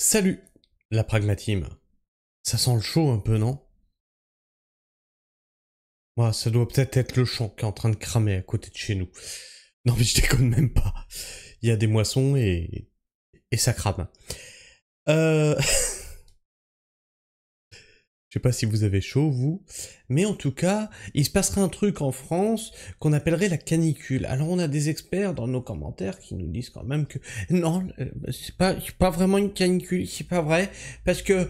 Salut, la pragmatime. Ça sent le chaud un peu, non? Moi, ça doit peut-être être le champ qui est en train de cramer à côté de chez nous. Non mais je déconne même pas. Il y a des moissons et ça crame. Euh... Je sais pas si vous avez chaud, vous, mais en tout cas, il se passerait un truc en France qu'on appellerait la canicule. Alors on a des experts dans nos commentaires qui nous disent quand même que non, c'est pas vraiment une canicule, c'est pas vrai, parce que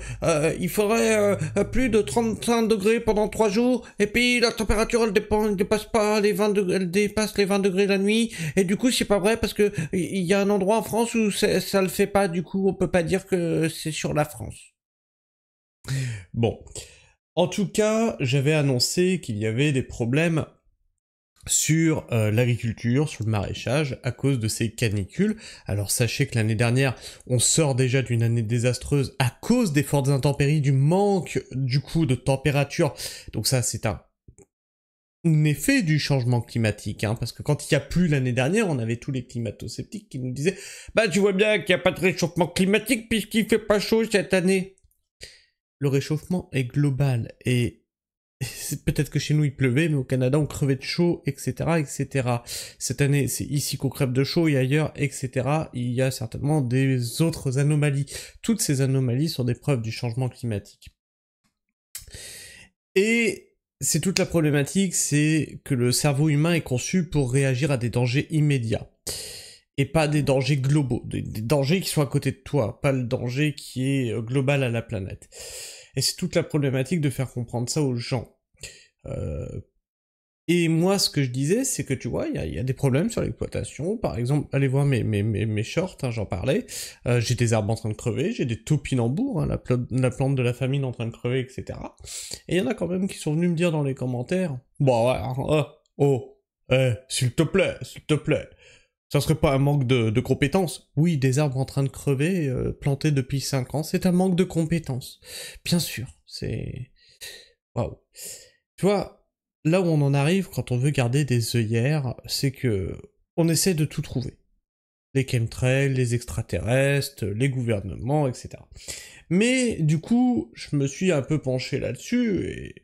il faudrait plus de 35 degrés pendant 3 jours, et puis la température elle dépasse pas les 20 degrés, elle dépasse les 20 degrés la nuit, et du coup c'est pas vrai parce que il y a un endroit en France où ça le fait pas, du coup on peut pas dire que c'est sur la France. Bon. En tout cas, j'avais annoncé qu'il y avait des problèmes sur l'agriculture, sur le maraîchage, à cause de ces canicules. Alors sachez que l'année dernière, on sort déjà d'une année désastreuse à cause des fortes intempéries, du manque du coup de température. Donc ça, c'est un effet du changement climatique, hein, parce que quand il y a plu l'année dernière, on avait tous les climato-sceptiques qui nous disaient « Bah tu vois bien qu'il n'y a pas de réchauffement climatique puisqu'il fait pas chaud cette année ». Le réchauffement est global et peut-être que chez nous il pleuvait, mais au Canada on crevait de chaud, etc., etc. Cette année, c'est ici qu'on crève de chaud et ailleurs, etc. Il y a certainement des autres anomalies. Toutes ces anomalies sont des preuves du changement climatique. Et c'est toute la problématique, c'est que le cerveau humain est conçu pour réagir à des dangers immédiats. Et pas des dangers globaux, des dangers qui sont à côté de toi, pas le danger qui est global à la planète. Et c'est toute la problématique de faire comprendre ça aux gens. Et moi, ce que je disais, c'est que tu vois, il y a des problèmes sur l'exploitation. Par exemple, allez voir mes shorts, hein, j'en parlais. J'ai des arbres en train de crever, j'ai des topinambours, hein, la plante de la famine en train de crever, etc. Et il y en a quand même qui sont venus me dire dans les commentaires, bon ouais, s'il te plaît. Ça serait pas un manque de compétences? Oui, des arbres en train de crever, plantés depuis 5 ans, c'est un manque de compétences. Bien sûr, c'est... Waouh. Tu vois, là où on en arrive quand on veut garder des œillères, c'est que on essaie de tout trouver. Les chemtrails, les extraterrestres, les gouvernements, etc. Mais du coup, je me suis un peu penché là-dessus et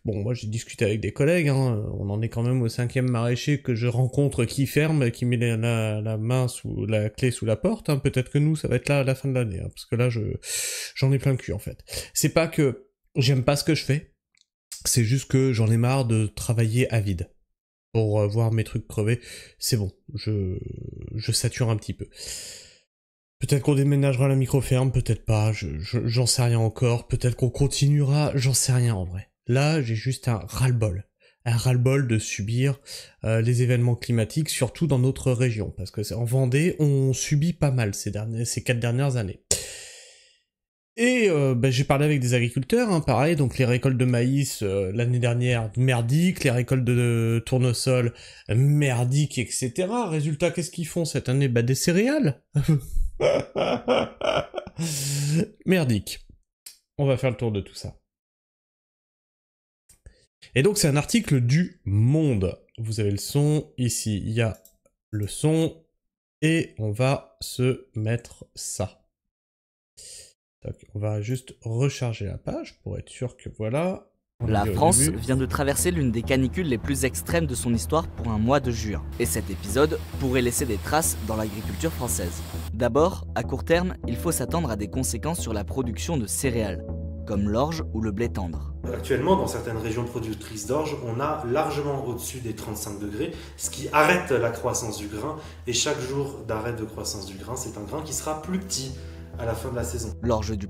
bon, moi j'ai discuté avec des collègues, hein, on en est quand même au 5e maraîcher que je rencontre qui ferme, qui met la main sous la clé sous la porte, hein. Peut-être que nous ça va être là à la fin de l'année, hein, parce que là j'en ai plein le cul en fait. C'est pas que j'aime pas ce que je fais, c'est juste que j'en ai marre de travailler à vide. Pour voir mes trucs crever, c'est bon, je sature un petit peu. Peut-être qu'on déménagera la micro-ferme, peut-être pas, j'en sais rien encore, peut-être qu'on continuera, j'en sais rien en vrai. Là, j'ai juste un ras-le-bol. Un ras-le-bol de subir les événements climatiques, surtout dans notre région, parce que en Vendée, on subit pas mal ces 4 dernières années. Et j'ai parlé avec des agriculteurs, hein, pareil, donc les récoltes de maïs l'année dernière, merdiques, les récoltes de tournesol, merdiques, etc. Résultat, qu'est-ce qu'ils font cette année? Bah des céréales. Merdique. On va faire le tour de tout ça. Et donc c'est un article du Monde. Vous avez le son, ici il y a le son, et on va se mettre ça. Donc, on va juste recharger la page pour être sûr que voilà. La France vient de traverser l'une des canicules les plus extrêmes de son histoire pour un mois de juin. Et cet épisode pourrait laisser des traces dans l'agriculture française. D'abord, à court terme, il faut s'attendre à des conséquences sur la production de céréales, comme l'orge ou le blé tendre. Actuellement, dans certaines régions productrices d'orge, on a largement au-dessus des 35 degrés, ce qui arrête la croissance du grain. Et chaque jour d'arrêt de croissance du grain, c'est un grain qui sera plus petit à la fin de la saison. L'orge du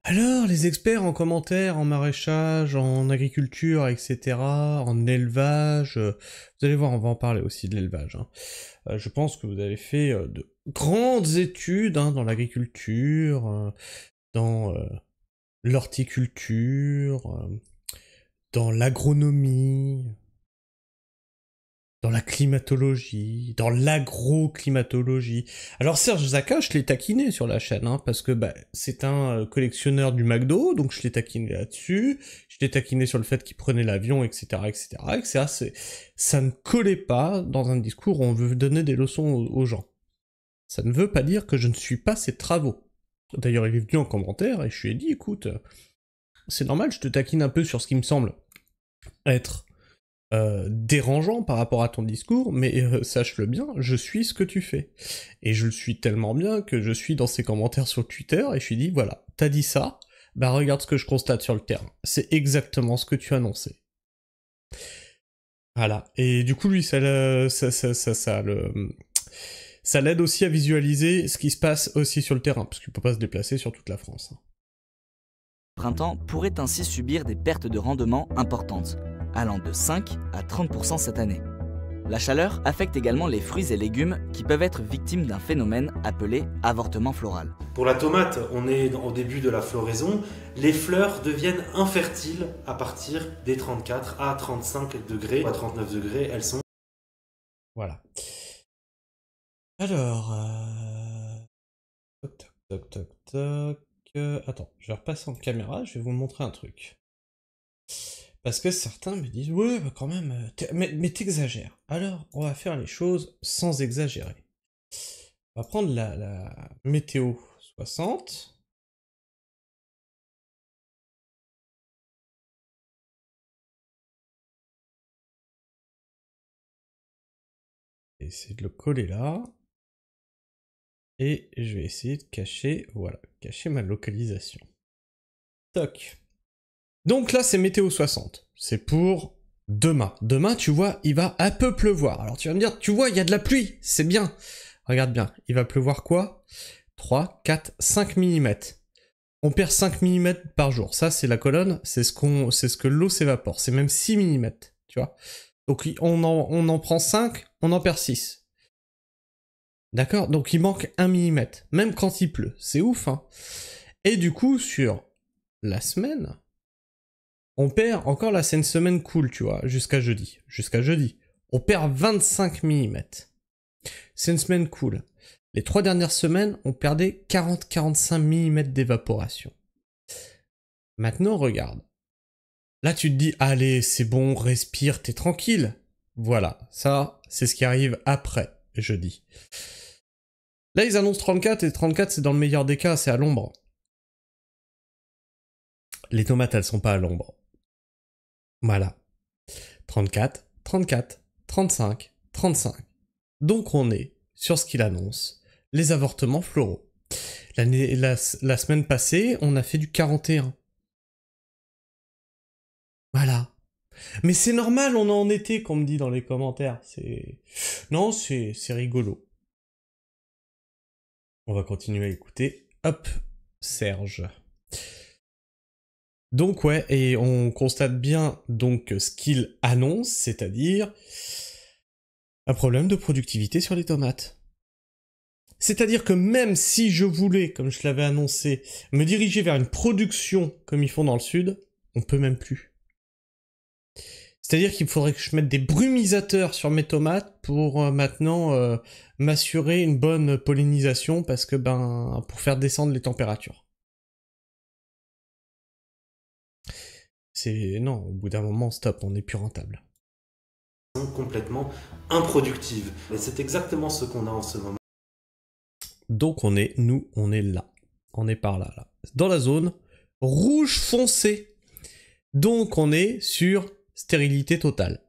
Alors, les experts en commentaire, en maraîchage, en agriculture, etc., en élevage, vous allez voir, on va en parler aussi de l'élevage. Hein. Je pense que vous avez fait de grandes études hein, dans l'agriculture, dans l'horticulture, dans l'agronomie, dans la climatologie, dans l'agroclimatologie. Alors Serge Zaka, je l'ai taquiné sur la chaîne, hein, parce que c'est un collectionneur du McDo, donc je l'ai taquiné là-dessus, je l'ai taquiné sur le fait qu'il prenait l'avion, etc., etc., etc. Ça ne collait pas dans un discours où on veut donner des leçons aux gens. Ça ne veut pas dire que je ne suis pas ses travaux. D'ailleurs, il est venu en commentaire et je lui ai dit, écoute, c'est normal, je te taquine un peu sur ce qui me semble être dérangeant par rapport à ton discours, mais sache-le bien, je suis ce que tu fais. Et je le suis tellement bien que je suis dans ses commentaires sur Twitter et je lui dis, voilà, t'as dit ça, bah regarde ce que je constate sur le terrain. C'est exactement ce que tu as annoncé. Voilà. Et du coup, lui, ça l'aide aussi à visualiser ce qui se passe aussi sur le terrain, parce qu'il peut pas se déplacer sur toute la France. Le printemps pourrait ainsi subir des pertes de rendement importantes, allant de 5 à 30% cette année. La chaleur affecte également les fruits et légumes qui peuvent être victimes d'un phénomène appelé avortement floral. Pour la tomate, on est au début de la floraison. Les fleurs deviennent infertiles à partir des 34 à 35 degrés. À 39 degrés, elles sont... Voilà. Alors... Toc. Attends, je vais repasser en caméra, je vais vous montrer un truc. Parce que certains me disent, ouais, bah quand même, mais t'exagères. Alors, on va faire les choses sans exagérer. On va prendre la météo 60. Et essayer de le coller là. Et je vais essayer de cacher, voilà, cacher ma localisation. Toc. Donc là, c'est météo 60. C'est pour demain. Demain, tu vois, il va un peu pleuvoir. Alors tu vas me dire, tu vois, il y a de la pluie, c'est bien. Regarde bien, il va pleuvoir quoi? 3, 4, 5 mm. On perd 5 mm par jour. Ça, c'est la colonne, c'est ce que l'eau s'évapore. C'est même 6 mm, tu vois. Donc on en prend 5, on en perd 6. D'accord? Donc il manque 1 mm, même quand il pleut. C'est ouf, hein? Et du coup, sur la semaine, on perd, encore là, c'est une semaine cool, tu vois, jusqu'à jeudi. Jusqu'à jeudi. On perd 25 mm. C'est une semaine cool. Les 3 dernières semaines, on perdait 40-45 mm d'évaporation. Maintenant, regarde. Là, tu te dis, allez, c'est bon, respire, t'es tranquille. Voilà, ça, c'est ce qui arrive après jeudi. Là, ils annoncent 34, et 34, c'est dans le meilleur des cas, c'est à l'ombre. Les tomates, elles sont pas à l'ombre. Voilà. 34, 34, 35, 35. Donc on est sur ce qu'il annonce, les avortements floraux. La semaine passée, on a fait du 41. Voilà. Mais c'est normal, on est en été, qu'on me dit dans les commentaires. Non, c'est rigolo. On va continuer à écouter. Hop, Serge. Donc ouais, et on constate bien donc ce qu'il annonce, c'est-à-dire un problème de productivité sur les tomates. C'est-à-dire que même si je voulais, comme je l'avais annoncé, me diriger vers une production comme ils font dans le sud, on peut même plus. C'est-à-dire qu'il faudrait que je mette des brumisateurs sur mes tomates pour maintenant m'assurer une bonne pollinisation parce que pour faire descendre les températures. Non, au bout d'un moment, stop, on n'est plus rentable. Complètement improductives. Et c'est exactement ce qu'on a en ce moment. Donc on est là. On est par là. Dans la zone rouge foncé. Donc on est sur stérilité totale.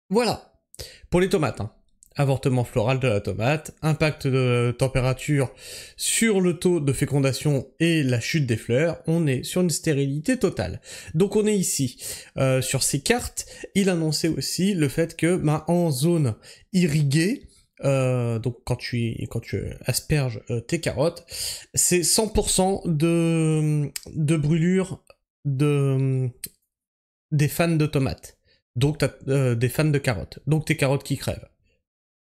Voilà. Pour les tomates, hein. Avortement floral de la tomate, impact de température sur le taux de fécondation et la chute des fleurs, on est sur une stérilité totale. Donc on est ici. Sur ces cartes, il annonçait aussi le fait que en zone irriguée, donc quand tu asperges tes carottes, c'est 100% de brûlure des fans de tomates. Donc des fans de carottes. Donc tes carottes qui crèvent.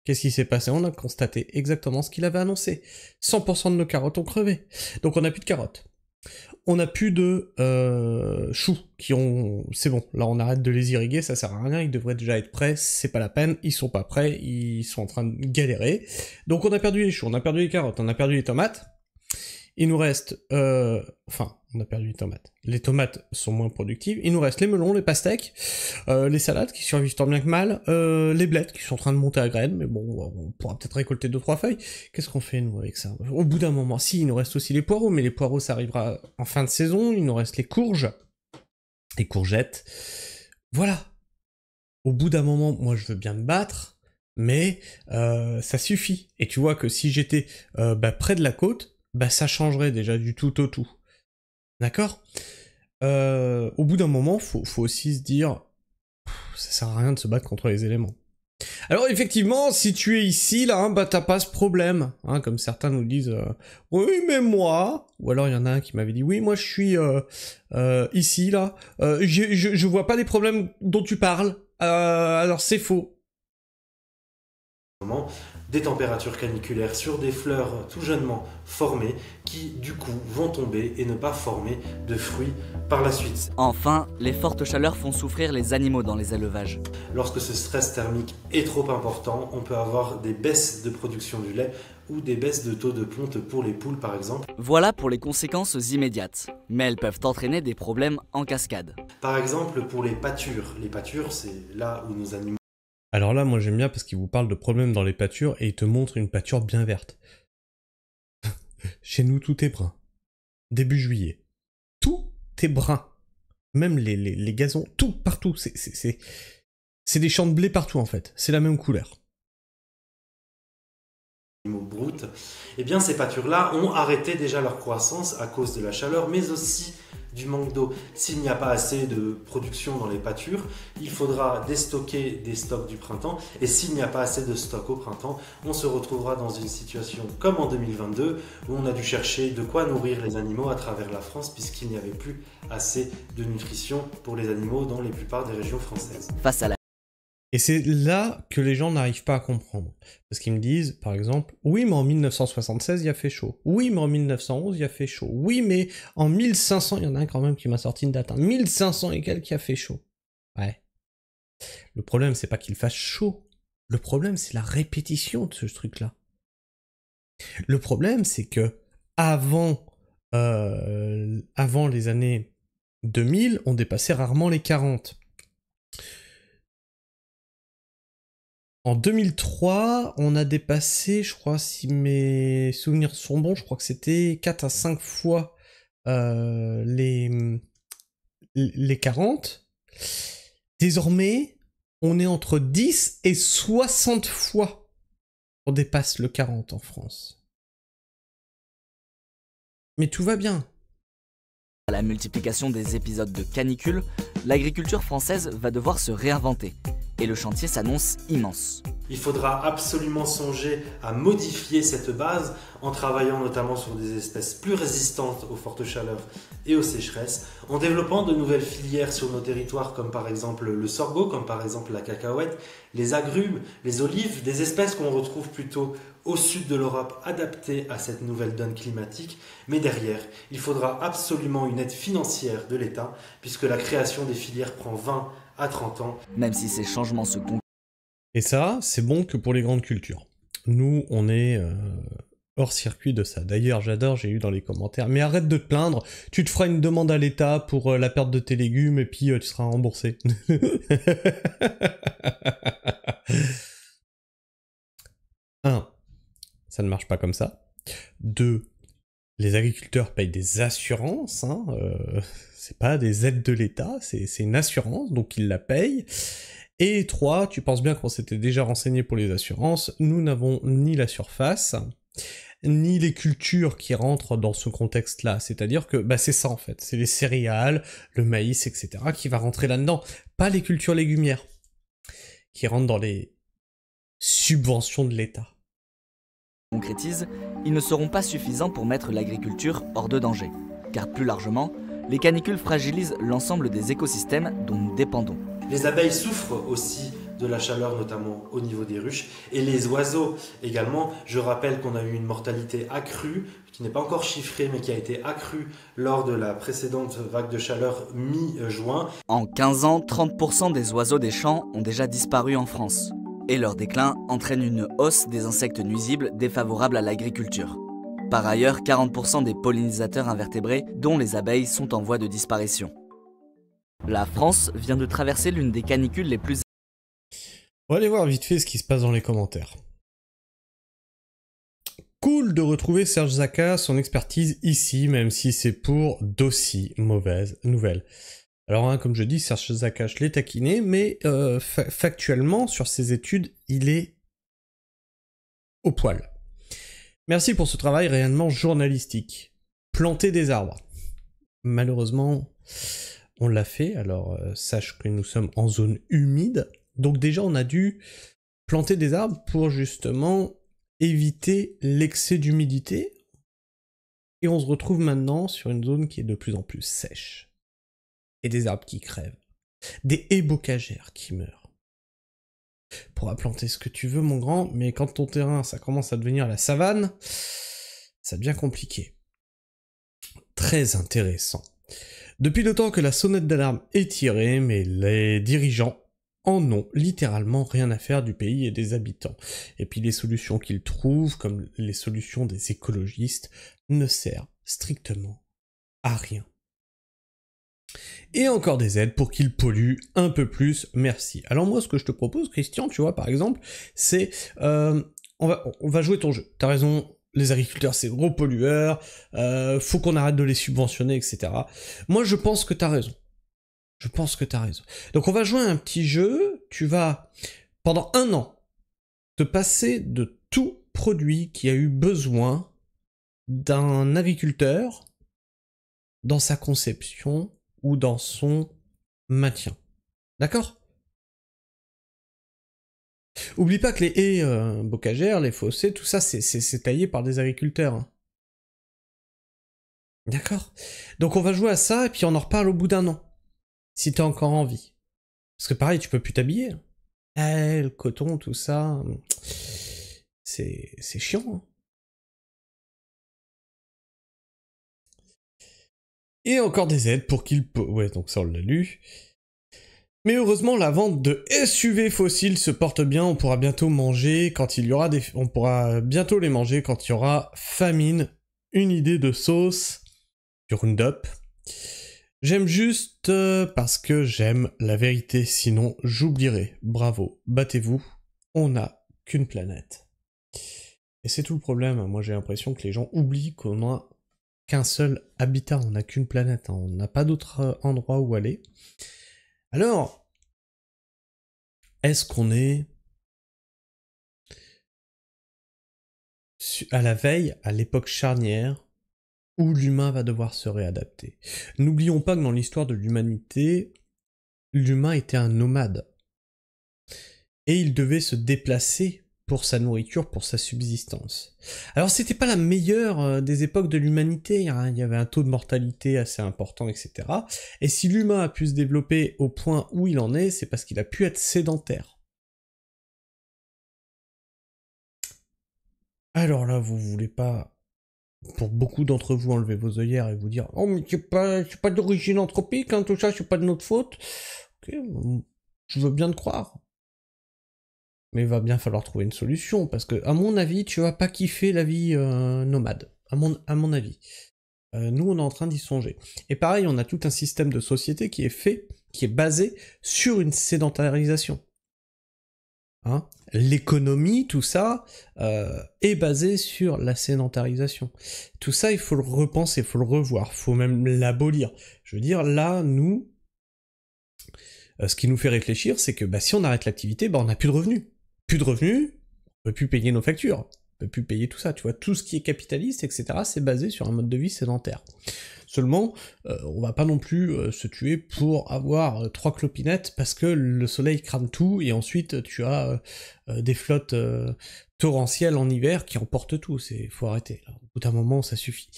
Qu'est-ce qui s'est passé? On a constaté exactement ce qu'il avait annoncé. 100% de nos carottes ont crevé. Donc on n'a plus de carottes. On n'a plus de choux c'est bon, là on arrête de les irriguer, ça sert à rien, ils devraient déjà être prêts, c'est pas la peine, ils sont pas prêts, ils sont en train de galérer. Donc on a perdu les choux, on a perdu les carottes, on a perdu les tomates. il nous reste... Enfin, on a perdu les tomates. Les tomates sont moins productives. Il nous reste les melons, les pastèques, les salades qui survivent tant bien que mal, les blettes qui sont en train de monter à graines, mais bon, on pourra peut-être récolter 2-3 feuilles. Qu'est-ce qu'on fait, nous, avec ça? Au bout d'un moment, si, il nous reste aussi les poireaux, mais les poireaux, ça arrivera en fin de saison. Il nous reste les courges, les courgettes. Voilà. Au bout d'un moment, moi, je veux bien me battre, mais ça suffit. Et tu vois que si j'étais près de la côte, ça changerait déjà du tout au tout. D'accord? Au bout d'un moment, faut aussi se dire, ça sert à rien de se battre contre les éléments. Alors effectivement, si tu es ici, là, t'as pas ce problème, hein, comme certains nous disent, oui, mais moi, ou alors il y en a un qui m'avait dit, oui, moi je suis ici, là, je vois pas les problèmes dont tu parles, alors c'est faux. Des températures caniculaires sur des fleurs tout jeunement formées qui du coup vont tomber et ne pas former de fruits par la suite. Enfin, les fortes chaleurs font souffrir les animaux dans les élevages. Lorsque ce stress thermique est trop important, on peut avoir des baisses de production du lait ou des baisses de taux de ponte pour les poules par exemple. Voilà pour les conséquences immédiates, mais elles peuvent entraîner des problèmes en cascade. Par exemple pour les pâtures. Les pâtures, c'est là où nos animaux... Alors là, moi j'aime bien parce qu'il vous parle de problèmes dans les pâtures et il te montre une pâture bien verte. Chez nous, tout est brun. Début juillet. Tout est brun. Même les gazons, tout, partout. C'est des champs de blé partout en fait. C'est la même couleur. Broutes, eh bien ces pâtures-là ont arrêté déjà leur croissance à cause de la chaleur, mais aussi du manque d'eau. S'il n'y a pas assez de production dans les pâtures, il faudra déstocker des stocks du printemps, et s'il n'y a pas assez de stocks au printemps, on se retrouvera dans une situation comme en 2022, où on a dû chercher de quoi nourrir les animaux à travers la France, puisqu'il n'y avait plus assez de nutrition pour les animaux dans la plupart des régions françaises. Face à la... Et c'est là que les gens n'arrivent pas à comprendre. Parce qu'ils me disent, par exemple, oui, mais en 1976, il a fait chaud. Oui, mais en 1911, il a fait chaud. Oui, mais en 1500, il y en a un quand même qui m'a sorti une date. 1500 et quelques, il a fait chaud. Ouais. Le problème, c'est pas qu'il fasse chaud. Le problème, c'est la répétition de ce truc-là. Le problème, c'est que avant les années 2000, on dépassait rarement les 40. En 2003, on a dépassé, je crois, si mes souvenirs sont bons, je crois que c'était 4 à 5 fois les 40. Désormais, on est entre 10 et 60 fois on dépasse le 40 en France. Mais tout va bien. À la multiplication des épisodes de canicule, l'agriculture française va devoir se réinventer. Et le chantier s'annonce immense. Il faudra absolument songer à modifier cette base en travaillant notamment sur des espèces plus résistantes aux fortes chaleurs et aux sécheresses, en développant de nouvelles filières sur nos territoires comme par exemple le sorgho, comme par exemple la cacahuète, les agrumes, les olives, des espèces qu'on retrouve plutôt au sud de l'Europe adaptées à cette nouvelle donne climatique. Mais derrière, il faudra absolument une aide financière de l'État puisque la création des filières prend 20 à 30 ans. Même si ces changements se concrétisent. Et ça, c'est bon que pour les grandes cultures. Nous, on est hors circuit de ça. D'ailleurs, j'adore, j'ai eu dans les commentaires, mais arrête de te plaindre, tu te feras une demande à l'État pour la perte de tes légumes et puis tu seras remboursé. Un, ça ne marche pas comme ça. Deux, les agriculteurs payent des assurances, hein, c'est pas des aides de l'État, c'est une assurance, donc ils la payent. Et 3, tu penses bien qu'on s'était déjà renseigné pour les assurances, nous n'avons ni la surface, ni les cultures qui rentrent dans ce contexte-là. C'est-à-dire que c'est ça en fait, c'est les céréales, le maïs, etc. qui va rentrer là-dedans, pas les cultures légumières, qui rentrent dans les subventions de l'État. Concrétisent, ils ne seront pas suffisants pour mettre l'agriculture hors de danger. Car plus largement, les canicules fragilisent l'ensemble des écosystèmes dont nous dépendons. Les abeilles souffrent aussi de la chaleur, notamment au niveau des ruches, et les oiseaux également. Je rappelle qu'on a eu une mortalité accrue, qui n'est pas encore chiffrée, mais qui a été accrue lors de la précédente vague de chaleur mi-juin. En 15 ans, 30% des oiseaux des champs ont déjà disparu en France. Et leur déclin entraîne une hausse des insectes nuisibles défavorables à l'agriculture. Par ailleurs, 40% des pollinisateurs invertébrés, dont les abeilles, sont en voie de disparition. La France vient de traverser l'une des canicules les plus... On va aller voir vite fait ce qui se passe dans les commentaires. Cool de retrouver Serge Zaka, son expertise ici, même si c'est pour d'aussi mauvaises nouvelles. Alors, hein, comme je dis, Serge Zaka, je l'ai taquiné, mais factuellement, sur ses études, il est au poil. Merci pour ce travail réellement journalistique. Planter des arbres. Malheureusement, on l'a fait, alors sache que nous sommes en zone humide, donc déjà on a dû planter des arbres pour justement éviter l'excès d'humidité, et on se retrouve maintenant sur une zone qui est de plus en plus sèche. Et des arbres qui crèvent. Des haies bocagères qui meurent. Tu pourras planter ce que tu veux, mon grand, mais quand ton terrain, ça commence à devenir la savane, ça devient compliqué. Très intéressant. Depuis le temps que la sonnette d'alarme est tirée, mais les dirigeants en ont littéralement rien à faire du pays et des habitants. Et puis les solutions qu'ils trouvent, comme les solutions des écologistes, ne servent strictement à rien. Et encore des aides pour qu'ils polluent un peu plus, merci. Alors moi, ce que je te propose, Christian, tu vois, par exemple, c'est... on va jouer ton jeu. T'as raison, les agriculteurs, c'est gros pollueurs, faut qu'on arrête de les subventionner, etc. Moi, je pense que t'as raison. Je pense que t'as raison. Donc on va jouer à un petit jeu, tu vas, pendant 1 an, te passer de tout produit qui a eu besoin d'un agriculteur dans sa conception ou dans son maintien. D'accord ? Oublie pas que les haies bocagères, les fossés, tout ça, c'est taillé par des agriculteurs. Hein. D'accord ? Donc on va jouer à ça, et puis on en reparle au bout d'1 an. Si t'as encore envie. Parce que pareil, tu peux plus t'habiller. Le coton, tout ça... C'est chiant. Hein. Et encore des aides pour qu'ils... Ouais, donc ça on l'a lu. Mais heureusement, la vente de SUV fossiles se porte bien. On pourra bientôt manger quand il y aura des... On pourra bientôt les manger quand il y aura famine. Une idée de sauce du Roundup. J'aime juste parce que j'aime la vérité, sinon j'oublierai. Bravo, battez-vous, on n'a qu'une planète. Et c'est tout le problème, moi j'ai l'impression que les gens oublient qu'on n'a qu'un seul habitat, on n'a qu'une planète, hein. On n'a pas d'autre endroit où aller. Alors, est-ce qu'on est à la veille, à l'époque charnière, où l'humain va devoir se réadapter? N'oublions pas que dans l'histoire de l'humanité, l'humain était un nomade. Et il devait se déplacer pour sa nourriture, pour sa subsistance. Alors c'était pas la meilleure des époques de l'humanité, hein. Il y avait un taux de mortalité assez important, etc. Et si l'humain a pu se développer au point où il en est, c'est parce qu'il a pu être sédentaire. Alors là, vous voulez pas... Pour beaucoup d'entre vous, enlever vos œillères et vous dire « Oh, mais c'est pas d'origine anthropique, hein, tout ça, c'est pas de notre faute. » Ok, je veux bien te croire. Mais il va bien falloir trouver une solution, parce que, à mon avis, tu vas pas kiffer la vie nomade. À mon avis. Nous, on est en train d'y songer. Et pareil, on a tout un système de société qui est basé sur une sédentarisation. Hein, l'économie, tout ça, est basé sur la sédentarisation. Tout ça, il faut le repenser, il faut le revoir, il faut même l'abolir. Je veux dire, là, nous, ce qui nous fait réfléchir, c'est que si on arrête l'activité, on n'a plus de revenus. Plus de revenus, on peut plus payer nos factures, on peut plus payer tout ça, tu vois, tout ce qui est capitaliste, etc., c'est basé sur un mode de vie sédentaire. Seulement, on va pas non plus se tuer pour avoir 3 clopinettes parce que le soleil crame tout et ensuite tu as des flottes torrentielles en hiver qui emportent tout. Faut arrêter. Là. Au bout d'un moment, ça suffit.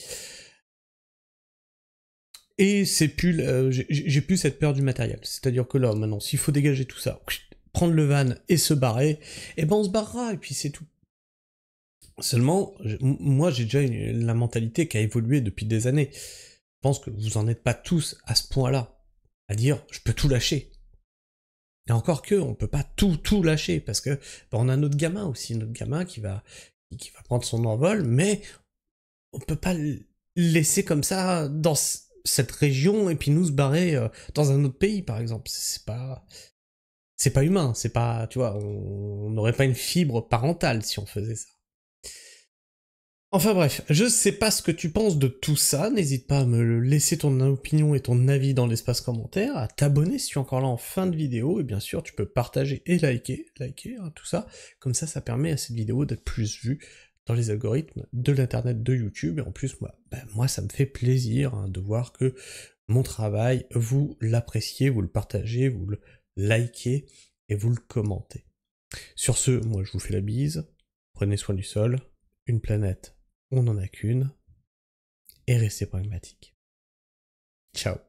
Et c'est plus, j'ai plus cette peur du matériel. C'est-à-dire que là, maintenant, s'il faut dégager tout ça, prendre le van et se barrer, on se barrera et puis c'est tout. Seulement, moi j'ai déjà la mentalité qui a évolué depuis des années. Je pense que vous en êtes pas tous à ce point-là, à dire je peux tout lâcher. Et encore que, on peut pas tout lâcher, parce que on a notre gamin aussi, notre gamin qui va prendre son envol, mais on peut pas le laisser comme ça dans cette région et puis nous se barrer dans un autre pays, par exemple. C'est pas humain, c'est pas, tu vois, on n'aurait pas une fibre parentale si on faisait ça. Enfin bref, je sais pas ce que tu penses de tout ça, n'hésite pas à me laisser ton opinion et ton avis dans l'espace commentaire, à t'abonner si tu es encore là en fin de vidéo, et bien sûr tu peux partager et liker, hein, tout ça, comme ça permet à cette vidéo d'être plus vue dans les algorithmes de l'internet de YouTube, et en plus moi ça me fait plaisir hein, de voir que mon travail, vous l'appréciez, vous le partagez, vous le likez et vous le commentez. Sur ce, moi je vous fais la bise, prenez soin du sol, une planète, on n'en a qu'une, et restez pragmatique. Ciao.